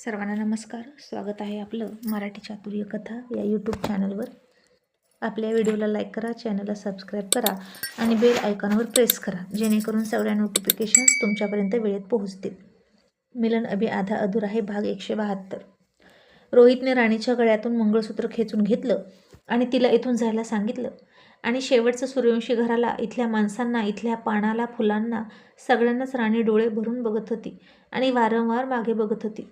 सर्वांना नमस्कार. स्वागत आहे आपलं मराठी चातुर्य कथा या यूट्यूब चॅनलवर. आपल्या व्हिडिओला लाईक करा, चॅनलला सबस्क्राईब करा आणि बेल आयकॉनवर प्रेस करा, जेणेकरून सगळ्या नोटिफिकेशन्स तुमच्यापर्यंत वेळेत पोहोचतील. मिलन अभी आधा अधूरा आहे भाग 172. रोहितने राणीच्या गळ्यातून मंगळसूत्र खेचून घेतलं आणि तिला इथून जायला सांगितलं. आणि शेवटचं सूर्यवंशी घराला, इथल्या माणसांना, इथल्या पानाला, फुलांना, सगळ्यांनाच राणी डोळे भरून बघत होती आणि वारंवार मागे बघत होती.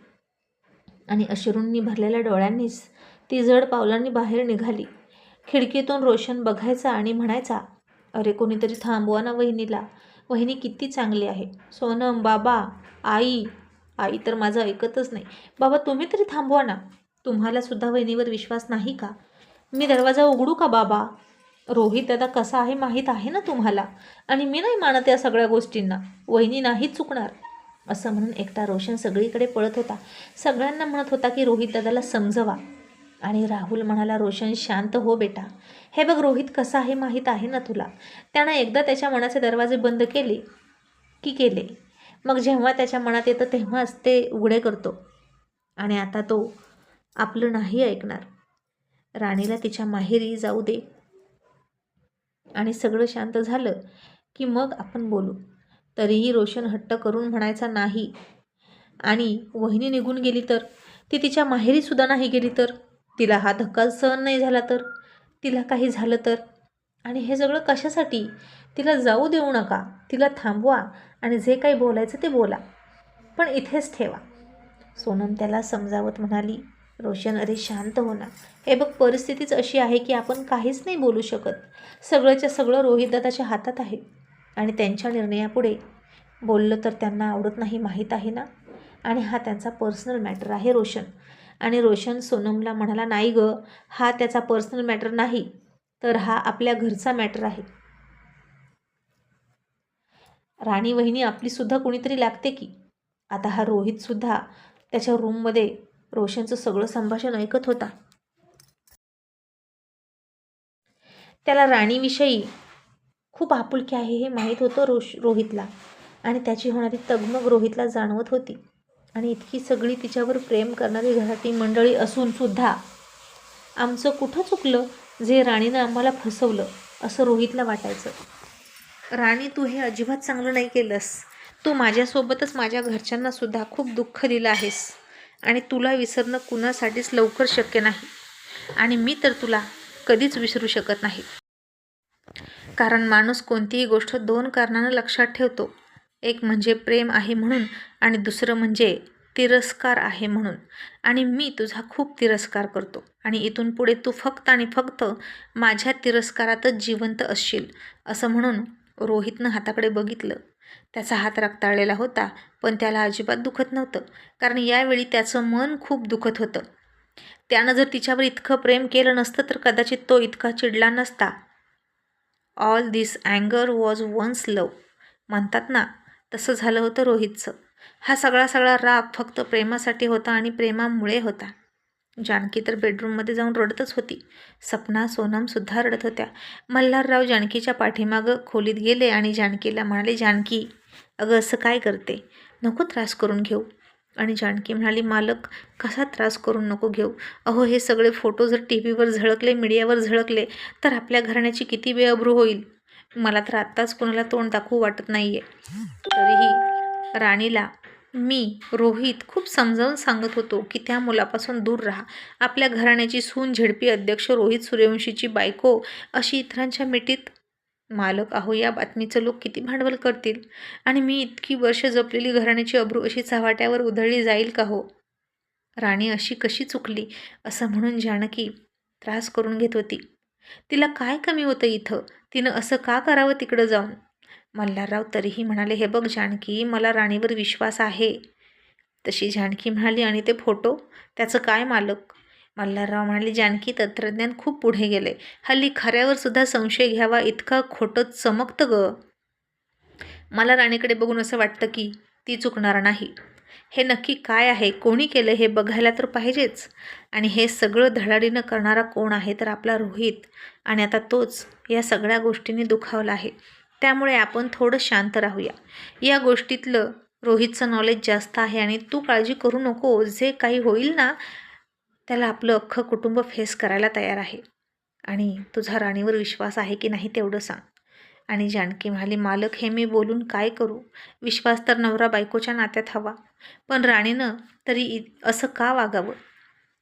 आणि अश्रूंनी भरलेल्या डोळ्यांनीच ती जड पावलांनी बाहेर निघाली. खिडकीतून रोशन बघायचा आणि म्हणायचा, अरे कोणीतरी थांबवा ना वहिनीला. वहिनी किती चांगली आहे. सोनम, बाबा, आई. आई तर माझं ऐकतच नाही. बाबा तुम्ही तरी थांबवा ना. तुम्हाला सुद्धा वहिनीवर विश्वास नाही का? मी दरवाजा उघडू का बाबा? रोहित दादा कसा आहे माहीत आहे ना तुम्हाला. आणि मी नाही मानत या सगळ्या गोष्टींना. वहिनी नाहीच चुकणार. असं म्हणून एकटा रोशन सगळीकडे पळत होता. सगळ्यांना म्हणत होता की रोहित दादाला समजवा. आणि राहुल म्हणाला, रोशन शांत हो बेटा. हे बघ रोहित कसा आहे माहीत आहे ना तुला. त्यानं एकदा त्याच्या मनाचे दरवाजे बंद केले की केले. मग जेव्हा त्याच्या मनात येतं तेव्हाच ते उघडे करतो. आणि आता तो आपलं नाही ऐकणार. राणीला तिच्या माहेरी जाऊ दे आणि सगळं शांत झालं की मग आपण बोलू. तरीही रोशन हट्ट करून म्हणायचा नाही. आणि वहिनी निघून गेली तर? ती तिच्या माहेरीसुद्धा नाही गेली तर? तिला हा धक्का सहन नाही झाला तर? तिला काही झालं तर? आणि हे सगळं कशासाठी? तिला जाऊ देऊ नका. तिला थांबवा आणि जे काही बोलायचं ते बोला, पण इथेच ठेवा. सोनम त्याला समजावत म्हणाली, रोशन अरे शांत हो ना. हे बघ परिस्थितीच अशी आहे की आपण काहीच नाही बोलू शकत. सगळंच्या सगळं रोहितदादाच्या हातात आहे. आणि त्यांच्या निर्णयापुढे बोललं तर त्यांना आवडत नाही माहीत आहे ना. आणि हा त्यांचा पर्सनल मॅटर आहे रोशन. आणि रोशन सोनमला म्हणाला, नाही गं, हा त्याचा पर्सनल मॅटर नाही, तर हा आपल्या घरचा मॅटर आहे. राणी वहिनी आपलीसुद्धा कोणीतरी लागते की. आता हा रोहितसुद्धा त्याच्या रूममध्ये रोशनचं सगळं संभाषण ऐकत होता. त्याला राणीविषयी खूप आपुलकी आहे हे माहीत होतं रोहितला. आणि त्याची होणारी तगमग रोहितला जाणवत होती. आणि इतकी सगळी तिच्यावर प्रेम करणारी घरातली मंडळी असूनसुद्धा आमचं कुठं चुकलं जे राणीनं आम्हाला फसवलं असं रोहितला वाटायचं. राणी तू हे अजिबात चांगलं नाही केलंस. तू माझ्यासोबतच माझ्या घरच्यांनासुद्धा खूप दुःख दिलं आहेस. आणि तुला विसरणं कुणासाठीच लवकर शक्य नाही. आणि मी तर तुला कधीच विसरू शकत नाही. कारण माणूस कोणतीही गोष्ट दोन कारणानं लक्षात ठेवतो. एक म्हणजे प्रेम आहे म्हणून आणि दुसरं म्हणजे तिरस्कार आहे म्हणून. आणि मी तुझा खूप तिरस्कार करतो. आणि इथून पुढे तू फक्त आणि फक्त माझ्या तिरस्कारातच जिवंत असशील. असं म्हणून रोहितनं हाताकडे बघितलं. त्याचा हात रक्ताळलेला होता, पण त्याला अजिबात दुखत नव्हतं. कारण यावेळी त्याचं मन खूप दुखत होतं. त्यानं जर तिच्यावर इतकं प्रेम केलं नसतं तर कदाचित तो इतका चिडला नसता. ऑल दिस अँगर वॉज वन्स लव म्हणतात ना, तसं झालं होतं रोहितचं. हा सगळा राग फक्त प्रेमासाठी होता आणि प्रेमामुळे होता. जानकी तर बेडरूममध्ये जाऊन रडतच होती. सपना, सोनमसुद्धा रडत होत्या. मल्हारराव जानकीच्या पाठीमागं खोलीत गेले आणि जानकीला म्हणाले, जानकी अगं असं काय करते, नको त्रास करून घेऊ. आणि जानकी म्हणाली, मालक कसा त्रास करून नको घेऊ. अहो हे सगळे फोटो जर टीव्हीवर झळकले, मीडियावर झळकले तर आपल्या घराण्याची किती बेअब्रू होईल. मला तर आत्ताच कोणाला तोंड दाखवू वाटत नाही आहे. तरीही राणीला मी रोहित खूप समजावून सांगत होतो की त्या मुलापासून दूर राहा. आपल्या घराण्याची सून झेडपी अध्यक्ष रोहित सूर्यवंशीची बायको अशी इतरांच्या मिठीत. मालक अहो या बातमीचं लोक किती भांडवल करतील. आणि मी इतकी वर्ष जपलेली घराण्याची अब्रू अशी चव्हाट्यावर उधळली जाईल का हो. राणी अशी कशी चुकली असं म्हणून जानकी त्रास करून घेत होती. तिला काय कमी होतं इथं, तिनं असं का करावं तिकडं जाऊन. मल्हारराव तरीही म्हणाले, हे बघ जानकी मला राणीवर विश्वास आहे. तशी जानकी म्हणाली, आणि ते फोटो त्याचं काय मालक. मल्हारराव म्हणाले, जानकी तंत्रज्ञान खूप पुढे गेले. हल्ली खऱ्यावर सुद्धा संशय घ्यावा इतकं खोटं चमकतं ग. मला राणीकडे बघून असं वाटतं की ती चुकणार नाही. हे नक्की काय आहे, कोणी केलं हे बघायला तर पाहिजेच. आणि हे सगळं धडाडीनं करणारा कोण आहे तर आपला रोहित. आणि आता तोच या सगळ्या गोष्टींनी दुखावला आहे. त्यामुळे आपण थोडं शांत राहूया. या गोष्टीतलं रोहितचं नॉलेज जास्त आहे आणि तू काळजी करू नको, जे काही होईल ना त्याला आपलं अख्खं कुटुंब फेस करायला तयार आहे. आणि तुझा राणीवर विश्वास आहे की नाही तेवढं सांग. आणि जानकी म्हणाली, मालक हे मी बोलून काय करू? विश्वास तर नवरा बायकोच्या नात्यात हवा, पण राणीनं तरी असं का वागावं?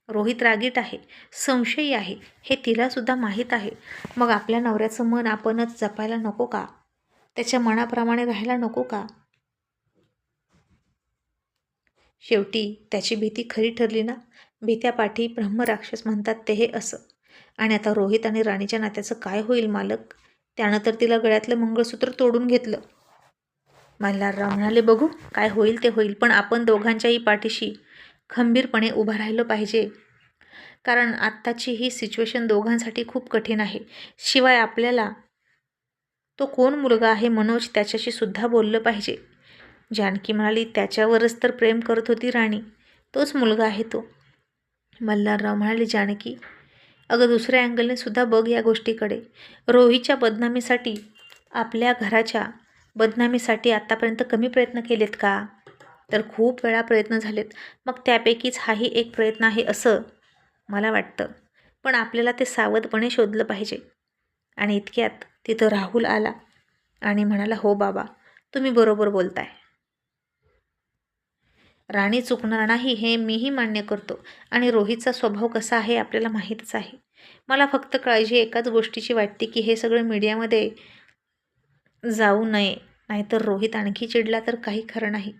रोहित रागीट आहे, संशयी आहे, हे तिलासुद्धा माहीत आहे. मग आपल्या नवऱ्याचं मन आपणच जपायला नको का? त्याच्या मनाप्रमाणे राहायला नको का? शेवटी त्याची भीती खरी ठरली ना. भीत्यापाठी ब्रह्मराक्षस म्हणतात ते हे असं. आणि आता रोहित आणि राणीच्या नात्याचं काय होईल मालक? त्यानं तर तिला गळ्यातलं मंगळसूत्र तोडून घेतलं. मल्हारराव म्हणाले, बघू काय होईल ते होईल, पण आपण दोघांच्याही पाठीशी खंबीरपणे उभं राहिलं पाहिजे. कारण आत्ताची ही सिच्युएशन दोघांसाठी खूप कठीण आहे. शिवाय आपल्याला तो कोण मुलगा आहे मनोज त्याच्याशी सुद्धा बोललं पाहिजे. जानकी म्हणाली, त्याच्यावरच तर प्रेम करत होती राणी, तोच मुलगा आहे तो. मल्हारराव म्हणाले, जानकी अगं दुसऱ्या अँगलने सुद्धा बघ या गोष्टीकडे. रोहीच्या बदनामीसाठी, आपल्या घराच्या बदनामीसाठी आत्तापर्यंत कमी प्रयत्न केलेत का? तर खूप वेळा प्रयत्न झालेत. मग त्यापैकीच हाही एक प्रयत्न आहे असं मला वाटतं. पण आपल्याला ते सावधपणे शोधलं पाहिजे. आणि इतक्यात तिथं राहुल आला आणि म्हणाला, हो बाबा तुम्ही बरोबर बोलताय. राणी चुकणार नाही हे मीही मान्य करतो आणि रोहितचा स्वभाव कसा आहे आपल्याला माहीतच आहे. मला फक्त काळजी एकाच गोष्टीची वाटते की हे सगळं मीडियामध्ये जाऊ नये, नाहीतर रोहित आणखी चिडला तर काही खरं नाही.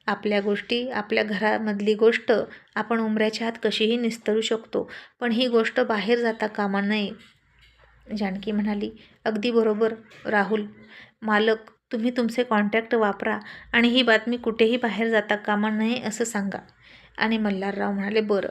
आपल्या गोष्टी, आपल्या घरामधली गोष्ट आपण उमऱ्याच्या आत कशीही निस्तरू शकतो, पण ही गोष्ट बाहेर जाता कामा नये. जानकी म्हणाली, अगदी बरोबर राहुल. मालक तुम्ही तुमचे कॉन्टॅक्ट वापरा आणि ही बातमी कुठेही बाहेर जाता कामा नये असं सांगा. आणि मल्हारराव म्हणाले, बरं.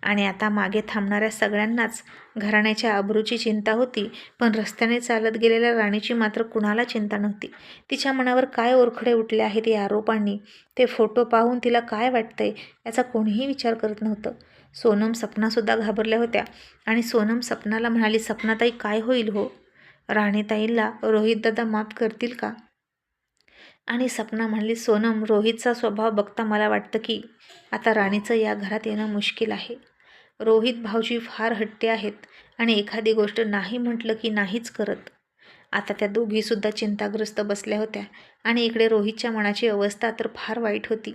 आणि आता मागे थांबणाऱ्या सगळ्यांनाच घराण्याच्या अब्रूची चिंता होती, पण रस्त्याने चालत गेलेल्या राणीची मात्र कुणाला चिंता नव्हती. तिच्या मनावर काय ओरखडे उठले आहेत या आरोपांनी, ते फोटो पाहून तिला काय वाटतंय याचा कोणीही विचार करत नव्हतं. सोनम सपनासुद्धा घाबरल्या होत्या आणि सोनम सपनाला म्हणाली, सपनाताई काय होईल हो? राणीताईला रोहितदादा माफ करतील का? आणि सपना म्हणाली, सोनम रोहितचा स्वभाव बघता मला वाटतं की आता राणीचं या घरात येणं मुश्किल आहे. रोहित भाऊजी फार हट्टी आहेत आणि एखादी गोष्ट नाही म्हटलं की नाहीच करत. आता त्या दोघीसुद्धा चिंताग्रस्त बसल्या होत्या आणि इकडे रोहितच्या मनाची अवस्था तर फार वाईट होती.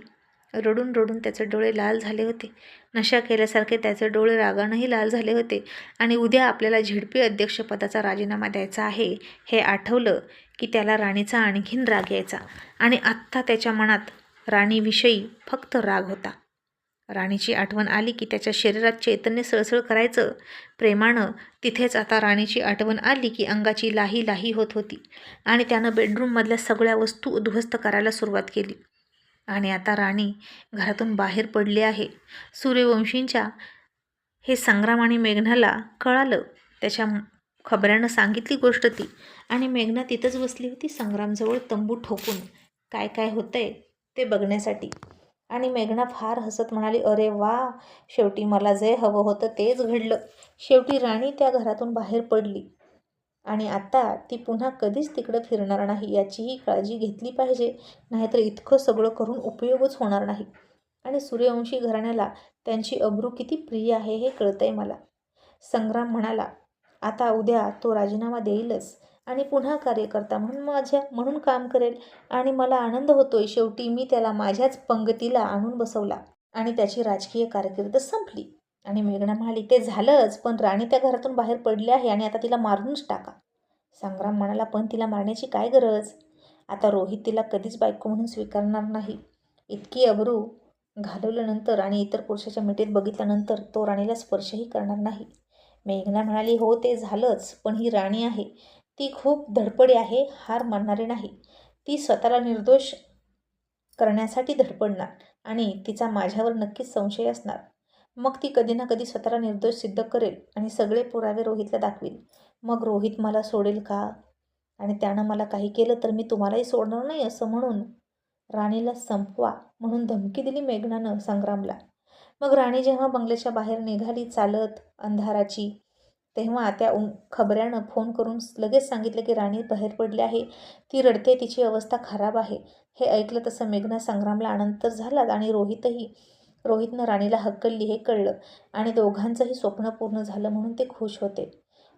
रडून रडून त्याचे डोळे लाल झाले होते. नशा केल्यासारखे त्याचे डोळे रागानंही लाल झाले होते. आणि उद्या आपल्याला झेडपी अध्यक्षपदाचा राजीनामा द्यायचा आहे हे आठवलं की त्याला राणीचा आणखीन राग यायचा. आणि आत्ता त्याच्या मनात राणीविषयी फक्त राग होता. राणीची आठवण आली की त्याच्या शरीरात चैतन्य सळसळ करायचं. प्रेमानं तिथेच आता राणीची आठवण आली की अंगाची लाही लाही होत होती. आणि त्यानं बेडरूममधल्या सगळ्या वस्तू उद्ध्वस्त करायला सुरुवात केली. आणि आता राणी घरातून बाहेर पडली आहे. सूर्यवंशींच्या हे संग्राम आणि मेघनाला कळालं. त्याच्या खबऱ्यानं सांगितली गोष्ट ती. आणि मेघना तिथंच बसली होती संग्रामजवळ तंबू ठोकून, काय काय होतंय ते बघण्यासाठी. आणि मेघना फार हसत म्हणाली, अरे वा, शेवटी मला जे हवं होतं तेच घडलं. शेवटी राणी त्या घरातून बाहेर पडली आणि आता ती पुन्हा कधीच तिकडं फिरणार नाही याचीही काळजी घेतली पाहिजे, नाहीतर इतकं सगळं करून उपयोगच होणार नाही. आणि सूर्यवंशी घराण्याला त्यांची अब्रू किती प्रिय आहे हे कळतंय मला. संग्राम म्हणाला, आता उद्या तो राजीनामा देईलच आणि पुन्हा कार्यकर्ता म्हणून काम करेल. आणि मला आनंद होतोय, शेवटी मी त्याला माझ्याच पंगतीला आणून बसवला आणि त्याची राजकीय कारकीर्द संपली. आणि मेघना म्हणाली, ते झालंच, पण राणी त्या घरातून बाहेर पडली आहे आणि आता तिला मारूनच टाका. संग्राम म्हणाला, पण तिला मारण्याची काय गरज? आता रोहित तिला कधीच बायको म्हणून स्वीकारणार नाही. इतकी अब्रू घालवल्यानंतर आणि इतर पुरुषाच्या मिठीत बघितल्यानंतर तो राणीला स्पर्शही करणार नाही. मेघना म्हणाली, हो ते झालंच, पण ही राणी आहे, ती खूप धडपडी आहे, हार मानणारी नाही. ती स्वतःला निर्दोष करण्यासाठी धडपडणार आणि तिचा माझ्यावर नक्कीच संशय असणार. मग ती कधी ना कधी स्वतःला निर्दोष सिद्ध करेल आणि सगळे पुरावे रोहितला दाखवेल. मग रोहित मला सोडेल का? आणि त्यानं मला काही केलं तर मी तुम्हालाही सोडणार नाही असं म्हणून राणीला संपवा म्हणून धमकी दिली मेघनानं संग्रामला. मग राणी जेव्हा बंगल्याच्या बाहेर निघाली चालत अंधाराची, तेव्हा त्या खबऱ्यानं फोन करून लगेच सांगितलं की राणी बाहेर पडली आहे. ती रडते, तिची अवस्था खराब आहे. हे ऐकलं तसं मेघना संग्रामला आनंद तर झालाच आणि रोहितनं राणीला हकलली हे कळलं आणि दोघांचंही स्वप्न पूर्ण झालं म्हणून ते खुश होते.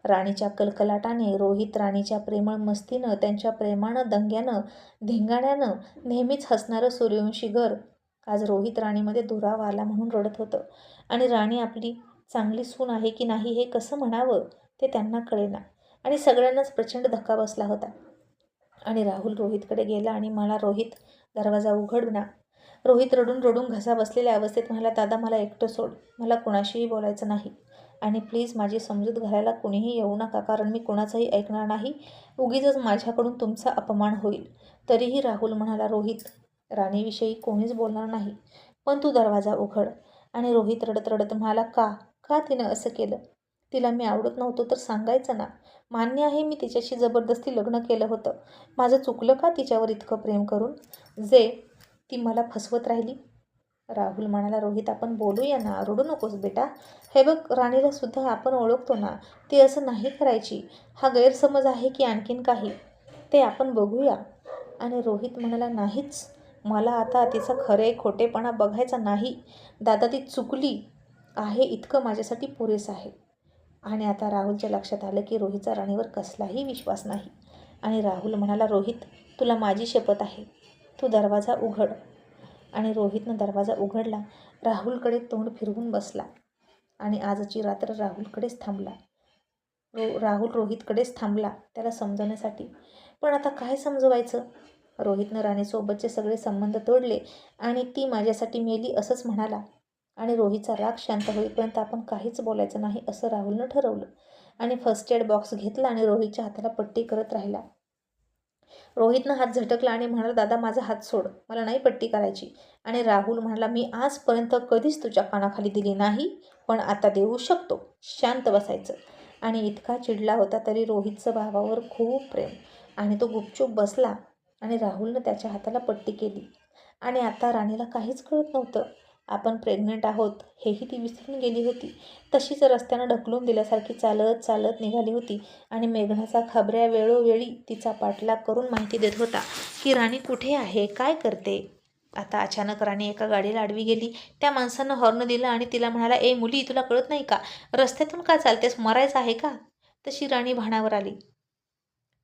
राणीच्या कलकलाटाने, रोहित राणीच्या प्रेमळ मस्तीनं, त्यांच्या प्रेमानं, दंग्यानं, धिंगाण्यानं नेहमीच हसणारं सूर्यवंशी घर आज रोहित राणीमध्ये दुरावा आला म्हणून रडत होतं. आणि राणी आपली चांगली सून आहे की नाही हे कसं म्हणावं ते त्यांना कळेना आणि सगळ्यांनाच प्रचंड धक्का बसला होता. आणि राहुल रोहितकडे गेला आणि मला, रोहित दरवाजा उघड ना. रोहित रडून रडून घसा बसलेल्या अवस्थेत म्हणाला, दादा मला एकटं सोड, मला कुणाशीही बोलायचं नाही आणि प्लीज माझी समजूत घालायला कुणीही येऊ नका, कारण मी कोणाचंही ऐकणार नाही. उगीचच माझ्याकडून तुमचा अपमान होईल. तरीही राहुल म्हणाला, रोहित राणीविषयी कोणीच बोलणार नाही, पण तू दरवाजा उघड. आणि रोहित रडत रडत म्हणाला, का तिनं असं केलं? तिला मी आवडत नव्हतो तर सांगायचं ना. मान्य आहे मी तिच्याशी जबरदस्ती लग्न केलं होतं. माझं चुकलं का तिच्यावर इतकं प्रेम करून, जे ती मला फसवत राहिली? राहुल म्हणाला, रोहित आपण बोलूया ना, रडू नकोस बेटा. हे बघ, राणीला सुद्धा आपण ओळखतो ना, ती असं नाही करायची. हा गैरसमज आहे की आणखीन काही, ते आपण बघूया. आणि रोहित म्हणाला, नाहीच, मला आता तिचा खरे खोटेपणा बघायचा नाही. दादा ती चुकली आहे इतकं माझ्यासाठी पुरेसं आहे. आणि आता राहुलच्या लक्षात आलं की रोहितचा राणीवर कसलाही विश्वास नाही. आणि राहुल म्हणाला, रोहित तुला माझी शपथ आहे, तू दरवाजा उघड. आणि रोहितनं दरवाजा उघडला. राहुलकडे तोंड फिरवून बसला आणि आजची रात्र राहुलकडेच थांबला. राहुल रोहितकडेच थांबला त्याला समजवण्यासाठी. पण आता काय समजवायचं? रोहितनं राणीसोबतचे सगळे संबंध तोडले आणि ती माझ्यासाठी मेली असंच म्हणाला. आणि रोहितचा राग शांत होईपर्यंत आपण काहीच बोलायचं नाही असं राहुलनं ठरवलं. आणि फर्स्ट एड बॉक्स घेतला आणि रोहितच्या हाताला पट्टी करत राहिला. रोहितनं हात झटकला आणि म्हणाला, दादा माझा हात सोड, मला नाही पट्टी करायची. आणि राहुल म्हणाला, मी आजपर्यंत कधीच तुझ्या कानाखाली दिली नाही, पण आता देऊ शकतो, शांत बसायचं. आणि इतका चिडला होता तरी रोहितचं भावावर खूप प्रेम. आणि तो गुपचूप बसला आणि राहुलनं त्याच्या हाताला पट्टी केली. आणि आता राणीला काहीच कळत नव्हतं. आपण प्रेग्नंट आहोत हेही ती विसरून गेली होती. तशीच रस्त्यानं ढकलून दिल्यासारखी चालत चालत निघाली होती. आणि मेघनाचा खबऱ्या वेळोवेळी तिचा पाठलाग करून माहिती देत होता की राणी कुठे आहे, काय करते. आता अचानक राणी एका गाडीला आडवी गेली. त्या माणसानं हॉर्न दिला आणि तिला म्हणाला, ए मुली, तुला कळत नाही का, रस्त्यातून का चालतेस, मरायचं आहे का? तशी राणी भानावर आली.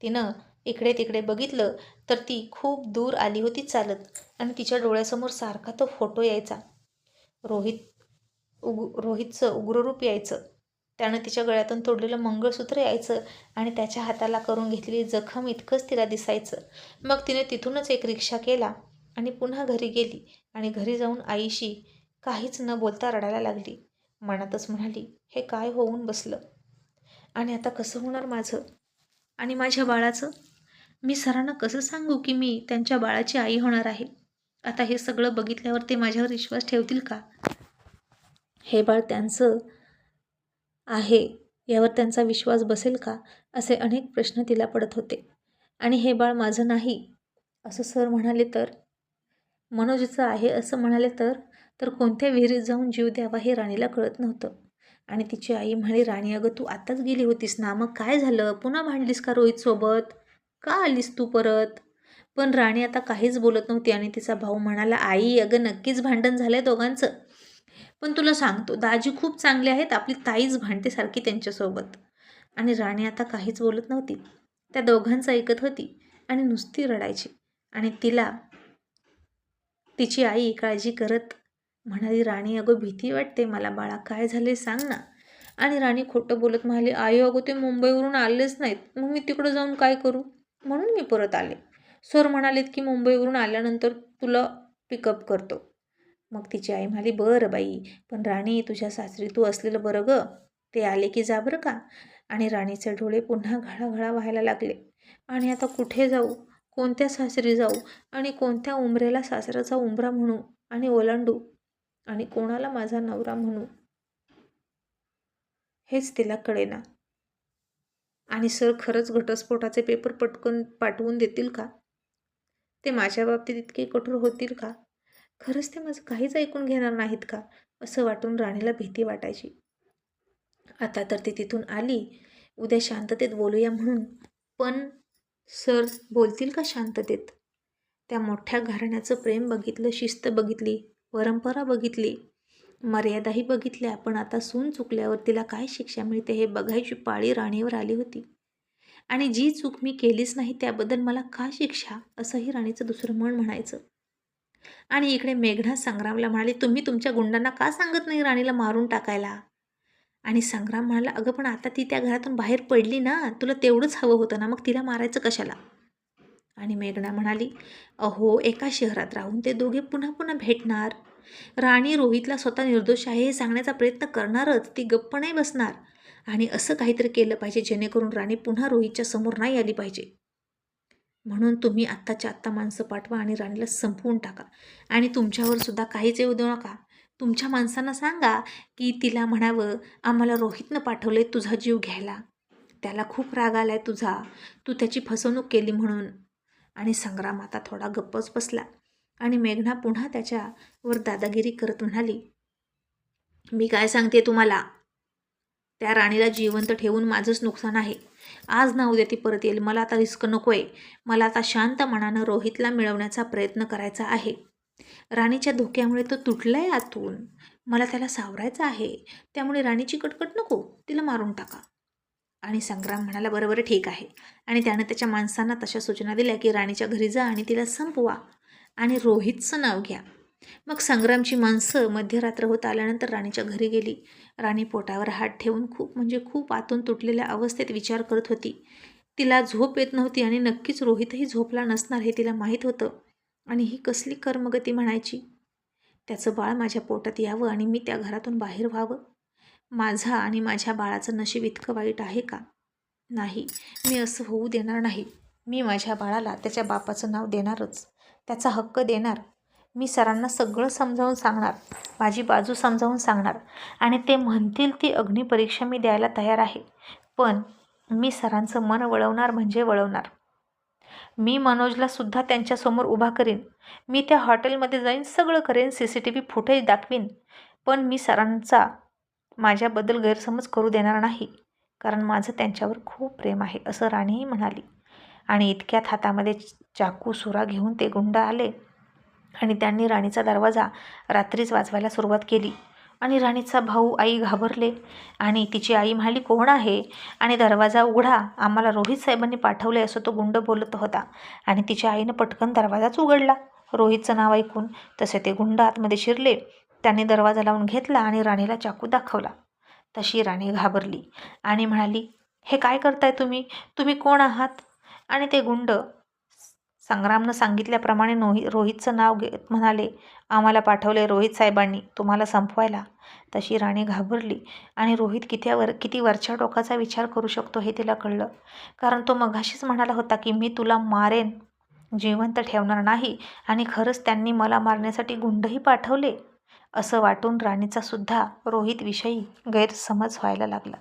तिनं इकडे तिकडे बघितलं तर ती खूप दूर आली होती चालत. आणि तिच्या डोळ्यासमोर सारखा तो फोटो यायचा, रोहितचं उग्ररूप यायचं. त्यानं तिच्या गळ्यातून तोडलेलं मंगळसूत्र यायचं आणि त्याच्या हाताला करून घेतलेली जखम इतकंच तिला दिसायचं. मग तिने तिथूनच एक रिक्षा केला आणि पुन्हा घरी गेली. आणि घरी जाऊन आईशी काहीच न बोलता रडायला लागली. मनातच म्हणाली, हे काय होऊन बसलं आणि आता कसं होणार माझं आणि माझ्या बाळाचं? मी सरांना कसं सांगू की मी त्यांच्या बाळाची आई होणार आहे? आता हे सगळं बघितल्यावर ते माझ्यावर विश्वास ठेवतील का? हे बाळ त्यांचं आहे यावर त्यांचा विश्वास बसेल का? असे अनेक प्रश्न तिला पडत होते. आणि हे बाळ माझं नाही असं सर म्हणाले तर? मनोजचं आहे असं म्हणाले तर कोणत्या विहिरीत जाऊन जीव द्यावा हे राणीला कळत नव्हतं. आणि तिची आई म्हणाली, राणी अगं तू आताच गेली होतीस ना, मग काय झालं? पुन्हा भांडलीस का रोहितसोबत? का आलीस तू परत? पण राणी आता काहीच बोलत नव्हती. आणि तिचा भाऊ म्हणाला, आई अगं नक्कीच भांडण झालंय दोघांचं, पण तुला सांगतो दाजी खूप चांगले आहेत, आपली ताईच भांडते सारखी त्यांच्यासोबत. आणि राणी आता काहीच बोलत नव्हती, त्या दोघांचं ऐकत होती आणि नुसती रडायची. आणि तिची आई काळजी करत म्हणाली, राणी अगं भीती वाटते मला बाळा, काय झाले सांग ना. आणि राणी खोटं बोलत म्हणाली, आई अगं ते मुंबईवरून आलेच नाहीत, मग मी तिकडं जाऊन काय करू, म्हणून मी परत आले. सर म्हणालेत की मुंबईवरून आल्यानंतर तुला पिकअप करतो. मग तिची आई म्हणाली, बरं बाई, पण राणी तुझ्या सासरी तू असलेलं बरं गं, ते आले की जा बरं का. आणि राणीचे डोळे पुन्हा घळाघळा व्हायला लागले. आणि आता कुठे जाऊ, कोणत्या सासरी जाऊ आणि कोणत्या उंबरेला सासऱ्याचा उंबरा म्हणू आणि ओलांडू आणि कोणाला माझा नवरा म्हणू, हेच तिला कळेना. आणि सर खरंच घटस्फोटाचे पेपर पटकन पाठवून देतील का? ते माझ्या बाबतीत इतके कठोर होतील का? खरंच ते माझं काहीच ऐकून घेणार नाहीत का? असं वाटून राणीला भीती वाटायची. आता तर ती तिथून आली, उद्या शांततेत बोलूया म्हणून. पण सर बोलतील का शांततेत? त्या मोठ्या घराण्याचं प्रेम बघितलं, शिस्त बघितली, परंपरा बघितली, मर्यादाही बघितल्या. पण आता सून चुकल्यावर तिला काय शिक्षा मिळते हे बघायची पाळी राणीवर आली होती. आणि जी चूक मी केलीच नाही त्याबद्दल मला का शिक्षा, असंही राणीचं दुसरं मन म्हणायचं. आणि इकडे मेघना संग्रामला म्हणाली, तुम्ही तुमच्या गुंडांना का सांगत नाही राणीला मारून टाकायला? आणि संग्राम म्हणाला, अगं पण आता ती त्या घरातून बाहेर पडली ना, तुला तेवढंच हवं होतं ना, मग तिला मारायचं कशाला? आणि मेघना म्हणाली, अहो एका शहरात राहून ते दोघे पुन्हा पुन्हा भेटणार. राणी रोहितला स्वतः निर्दोष आहे हे सांगण्याचा प्रयत्न करणारच, ती गप्प नाही बसणार. आणि असं काहीतरी केलं पाहिजे जेणेकरून राणी पुन्हा रोहितच्या समोर नाही आली पाहिजे. म्हणून तुम्ही आत्ताच्या आत्ता माणसं पाठवा आणि राणीला संपवून टाका. आणि तुमच्यावर सुद्धा काहीच येऊ देऊ नका. तुमच्या माणसांना सांगा की तिला म्हणावं, आम्हाला रोहितनं पाठवले तुझा जीव घ्यायला. त्याला खूप राग आलाय तुझा, तू त्याची फसवणूक केली म्हणून. आणि संग्राम आता थोडा गप्पच बसला. आणि मेघना पुन्हा त्याच्यावर दादागिरी करत म्हणाली, मी काय सांगते तुम्हाला, त्या राणीला जिवंत ठेवून माझंच नुकसान आहे. आज ना उद्या ती परत येईल. मला आता रिस्क नको आहे. मला आता शांत मनानं रोहितला मिळवण्याचा प्रयत्न करायचा आहे. राणीच्या धोक्यामुळे तो तुटलाय आतून. मला त्याला सावरायचं आहे. त्यामुळे राणीची कटकट नको, तिला मारून टाका. आणि संग्राम म्हणाला, बरोबर ठीक आहे. आणि त्यानं त्याच्या माणसांना तशा सूचना दिल्या की राणीच्या घरी जा आणि तिला संपवा आणि रोहितचं नाव घ्या. मग संग्रामची माणसं मध्यरात्र होत आल्यानंतर राणीच्या घरी गेली. राणी पोटावर हात ठेवून खूप आतून तुटलेल्या अवस्थेत विचार करत होती. तिला झोप येत नव्हती आणि नक्कीच रोहितही झोपला नसणार हे तिला माहीत होतं. आणि ही कसली कर्मगती म्हणायची. त्याचं बाळ माझ्या पोटात यावं आणि मी त्या घरातून बाहेर व्हावं. माझा आणि माझ्या बाळाचं नशीब इतकं वाईट आहे का? नाही, मी असं होऊ देणार नाही. मी माझ्या बाळाला त्याच्या बापाचं नाव देणारच, त्याचा हक्क देणार. मी सरांना सगळं समजावून सांगणार, माझी बाजू समजावून सांगणार. आणि ते म्हणतील ती अग्निपरीक्षा मी द्यायला तयार आहे. पण मी सरांचं मन वळवणार म्हणजे वळवणार. मी मनोजला सुद्धा त्यांच्यासमोर उभा करीन. मी त्या हॉटेलमध्ये जाईन, सगळं करेन, CCTV फुटेज दाखवीन. पण मी सरांचा माझ्याबद्दल गैरसमज करू देणार नाही, कारण माझं त्यांच्यावर खूप प्रेम आहे, असं राणीही म्हणाली. आणि इतक्यात हातामध्ये चाकू सुरा घेऊन ते गुंड आले आणि त्यांनी राणीचा दरवाजा रात्रीच वाजवायला सुरुवात केली. आणि राणीचा भाऊ आई घाबरले आणि तिची आई म्हणाली, कोण आहे? आणि दरवाजा उघडा, आम्हाला रोहित साहेबांनी पाठवले, असं तो गुंड बोलत होता. आणि तिच्या आईनं पटकन दरवाजाच उघडला रोहितचं नाव ऐकून. तसे ते गुंड आतमध्ये शिरले. त्यांनी दरवाजा लावून घेतला आणि राणीला चाकू दाखवला. तशी राणी घाबरली आणि म्हणाली, हे काय करताय तुम्ही? तुम्ही कोण आहात? आणि ते गुंड संग्रामनं सांगितल्याप्रमाणे रोहितचं नाव घेत म्हणाले, आम्हाला पाठवले रोहित साहेबांनी तुम्हाला संपवायला. तशी राणी घाबरली आणि रोहित किती वरच्या टोकाचा विचार करू शकतो हे तिला कळलं. कारण तो मघाशीच म्हणाला होता की मी तुला मारेन, जिवंत ठेवणार नाही. आणि खरंच त्यांनी मला मारण्यासाठी गुंडही पाठवले. असं वाटून राणीचा सुद्धा रोहितविषयी गैरसमज व्हायला लागला.